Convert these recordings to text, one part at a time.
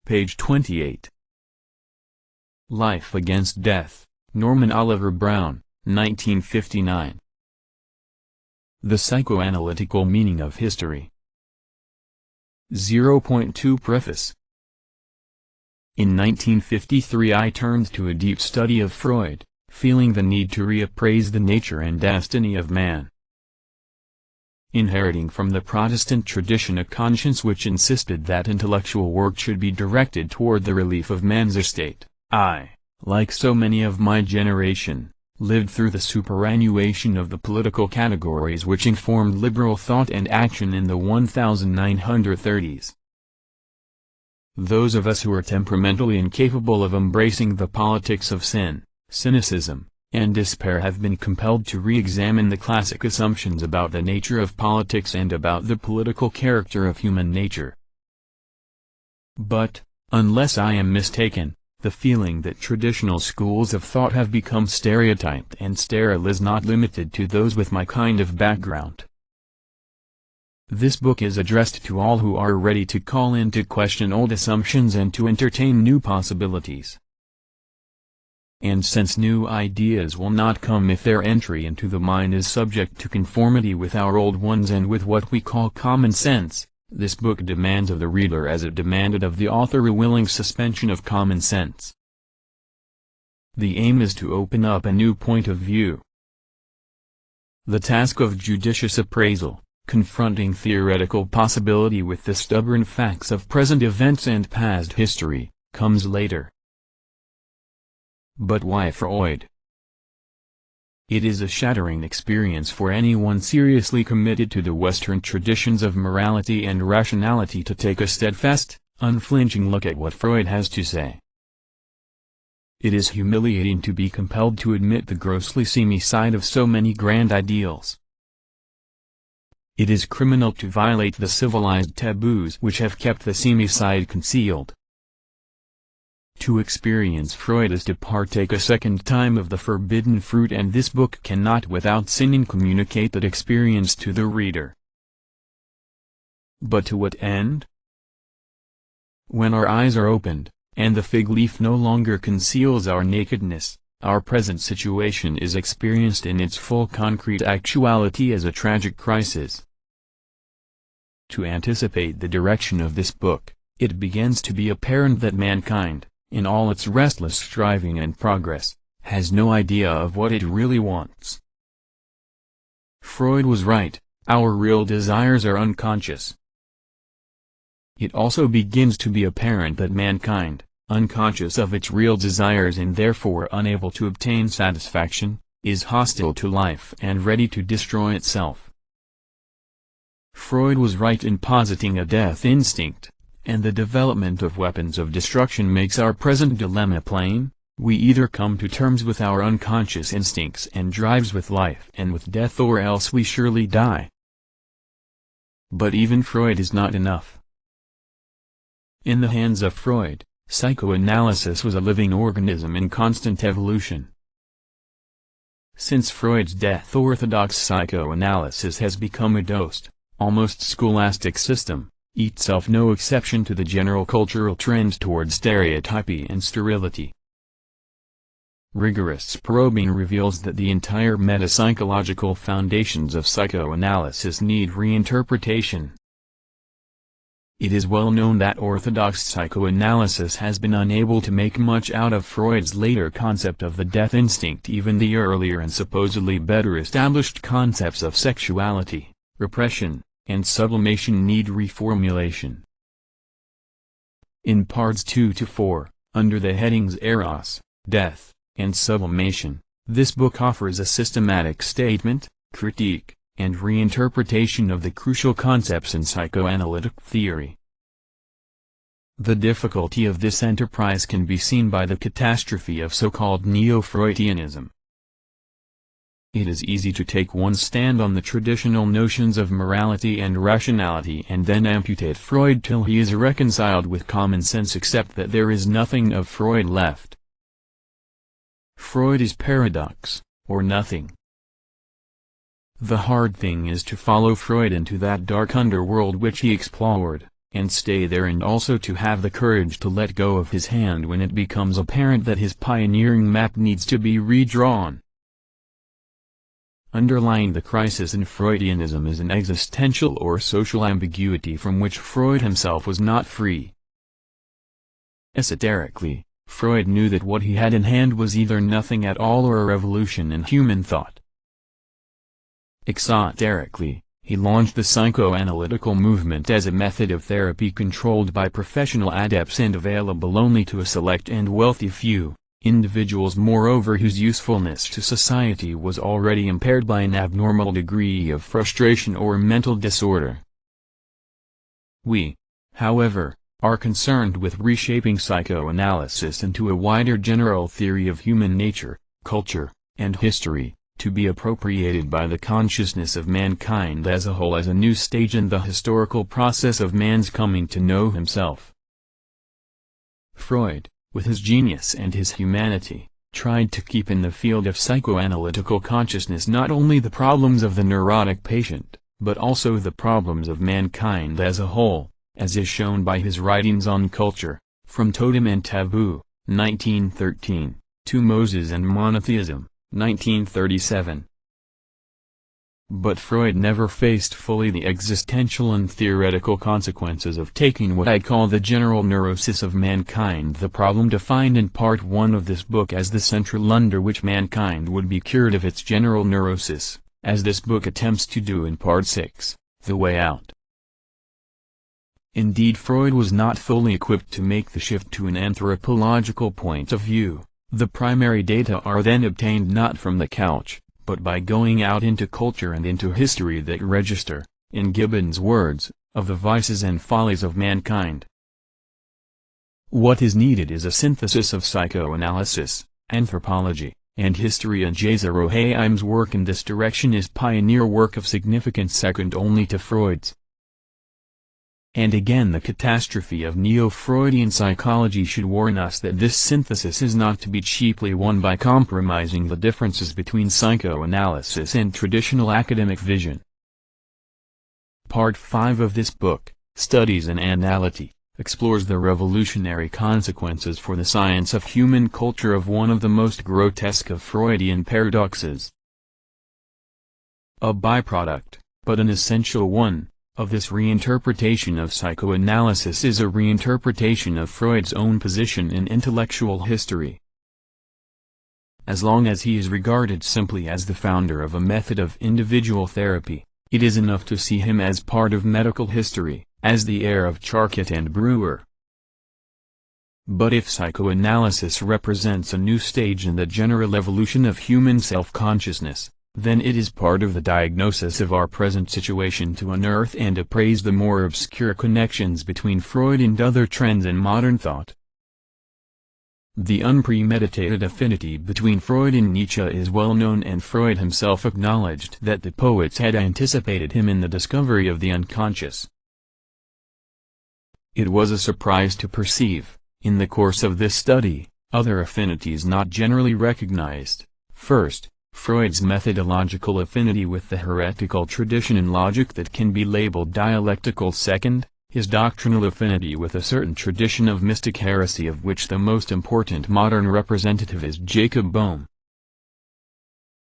Page 28. Life Against Death, Norman Oliver Brown, 1959. The Psychoanalytical Meaning of History. 0.2 Preface. In 1953 I turned to a deep study of Freud, feeling the need to reappraise the nature and destiny of man. Inheriting from the Protestant tradition a conscience which insisted that intellectual work should be directed toward the relief of man's estate, I, like so many of my generation, lived through the superannuation of the political categories which informed liberal thought and action in the 1930s. Those of us who are temperamentally incapable of embracing the politics of sin, cynicism, and despair have been compelled to re-examine the classic assumptions about the nature of politics and about the political character of human nature. But, unless I am mistaken, the feeling that traditional schools of thought have become stereotyped and sterile is not limited to those with my kind of background. This book is addressed to all who are ready to call into question old assumptions and to entertain new possibilities. And since new ideas will not come if their entry into the mind is subject to conformity with our old ones and with what we call common sense, this book demands of the reader as it demanded of the author a willing suspension of common sense. The aim is to open up a new point of view. The task of judicious appraisal, confronting theoretical possibility with the stubborn facts of present events and past history, comes later. But why Freud? It is a shattering experience for anyone seriously committed to the Western traditions of morality and rationality to take a steadfast, unflinching look at what Freud has to say. It is humiliating to be compelled to admit the grossly seamy side of so many grand ideals. It is criminal to violate the civilized taboos which have kept the seamy side concealed. To experience Freud is to partake a second time of the forbidden fruit, and this book cannot without sinning communicate that experience to the reader. But to what end? When our eyes are opened, and the fig leaf no longer conceals our nakedness, our present situation is experienced in its full concrete actuality as a tragic crisis. To anticipate the direction of this book, it begins to be apparent that mankind, in all its restless striving and progress, has no idea of what it really wants. Freud was right, our real desires are unconscious. It also begins to be apparent that mankind, unconscious of its real desires and therefore unable to obtain satisfaction, is hostile to life and ready to destroy itself. Freud was right in positing a death instinct, and the development of weapons of destruction makes our present dilemma plain. We either come to terms with our unconscious instincts and drives with life and with death, or else we surely die. But even Freud is not enough. In the hands of Freud, psychoanalysis was a living organism in constant evolution. Since Freud's death, orthodox psychoanalysis has become a dosed, almost scholastic system, itself no exception to the general cultural trend toward stereotypy and sterility. Rigorous probing reveals that the entire metapsychological foundations of psychoanalysis need reinterpretation. It is well known that orthodox psychoanalysis has been unable to make much out of Freud's later concept of the death instinct. Even the earlier and supposedly better established concepts of sexuality, repression, and sublimation need reformulation. In parts 2 to 4, under the headings Eros, Death, and Sublimation, this book offers a systematic statement, critique, and reinterpretation of the crucial concepts in psychoanalytic theory. The difficulty of this enterprise can be seen by the catastrophe of so-called Neo-Freudianism. It is easy to take one's stand on the traditional notions of morality and rationality and then amputate Freud till he is reconciled with common sense, except that there is nothing of Freud left. Freud is paradox, or nothing. The hard thing is to follow Freud into that dark underworld which he explored, and stay there, and also to have the courage to let go of his hand when it becomes apparent that his pioneering map needs to be redrawn. Underlying the crisis in Freudianism is an existential or social ambiguity from which Freud himself was not free. Esoterically, Freud knew that what he had in hand was either nothing at all or a revolution in human thought. Exoterically, he launched the psychoanalytical movement as a method of therapy controlled by professional adepts and available only to a select and wealthy few, individuals moreover whose usefulness to society was already impaired by an abnormal degree of frustration or mental disorder. We, however, are concerned with reshaping psychoanalysis into a wider general theory of human nature, culture, and history, to be appropriated by the consciousness of mankind as a whole as a new stage in the historical process of man's coming to know himself. Freud, with his genius and his humanity, tried to keep in the field of psychoanalytical consciousness not only the problems of the neurotic patient, but also the problems of mankind as a whole, as is shown by his writings on culture, from Totem and Taboo, 1913, to Moses and Monotheism, 1937. But Freud never faced fully the existential and theoretical consequences of taking what I call the general neurosis of mankind, the problem defined in Part 1 of this book as the central under which mankind would be cured of its general neurosis, as this book attempts to do in Part 6, the way out. Indeed, Freud was not fully equipped to make the shift to an anthropological point of view. The primary data are then obtained not from the couch, but by going out into culture and into history that register, in Gibbon's words, of the vices and follies of mankind. What is needed is a synthesis of psychoanalysis, anthropology, and history, and J. Zerohaim's work in this direction is pioneer work of significance second only to Freud's. And again, the catastrophe of neo-Freudian psychology should warn us that this synthesis is not to be cheaply won by compromising the differences between psychoanalysis and traditional academic vision. Part 5 of this book, Studies in Anality, explores the revolutionary consequences for the science of human culture of one of the most grotesque of Freudian paradoxes. A byproduct, but an essential one, of this reinterpretation of psychoanalysis is a reinterpretation of Freud's own position in intellectual history. As long as he is regarded simply as the founder of a method of individual therapy, it is enough to see him as part of medical history, as the heir of Charcot and Brewer. But if psychoanalysis represents a new stage in the general evolution of human self-consciousness, then it is part of the diagnosis of our present situation to unearth and appraise the more obscure connections between Freud and other trends in modern thought. The unpremeditated affinity between Freud and Nietzsche is well known, and Freud himself acknowledged that the poets had anticipated him in the discovery of the unconscious. It was a surprise to perceive, in the course of this study, other affinities not generally recognized. First, Freud's methodological affinity with the heretical tradition in logic that can be labeled dialectical. Second, his doctrinal affinity with a certain tradition of mystic heresy of which the most important modern representative is Jacob Boehme.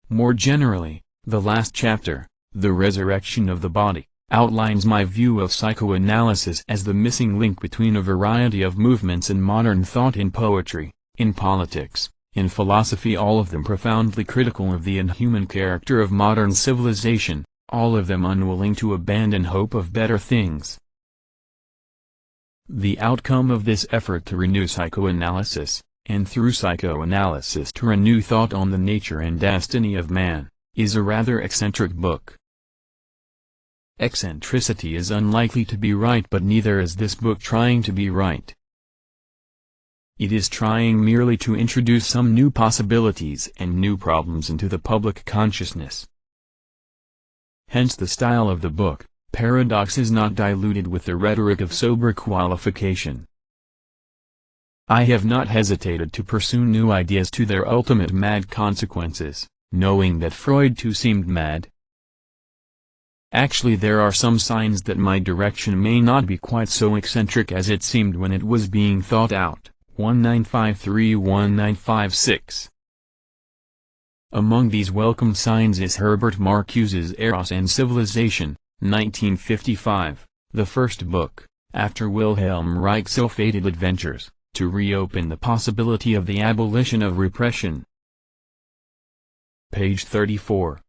More generally, the last chapter, The Resurrection of the Body, outlines my view of psychoanalysis as the missing link between a variety of movements in modern thought, in poetry, in politics, in philosophy, all of them profoundly critical of the inhuman character of modern civilization, all of them unwilling to abandon hope of better things. The outcome of this effort to renew psychoanalysis, and through psychoanalysis to renew thought on the nature and destiny of man, is a rather eccentric book. Eccentricity is unlikely to be right, but neither is this book trying to be right. It is trying merely to introduce some new possibilities and new problems into the public consciousness. Hence the style of the book, Paradox, is not diluted with the rhetoric of sober qualification. I have not hesitated to pursue new ideas to their ultimate mad consequences, knowing that Freud too seemed mad. Actually there are some signs that my direction may not be quite so eccentric as it seemed when it was being thought out. 1953-1956. Among these welcome signs is Herbert Marcuse's Eros and Civilization, 1955, the first book, after Wilhelm Reich's ill-fated adventures, to reopen the possibility of the abolition of repression. Page 34.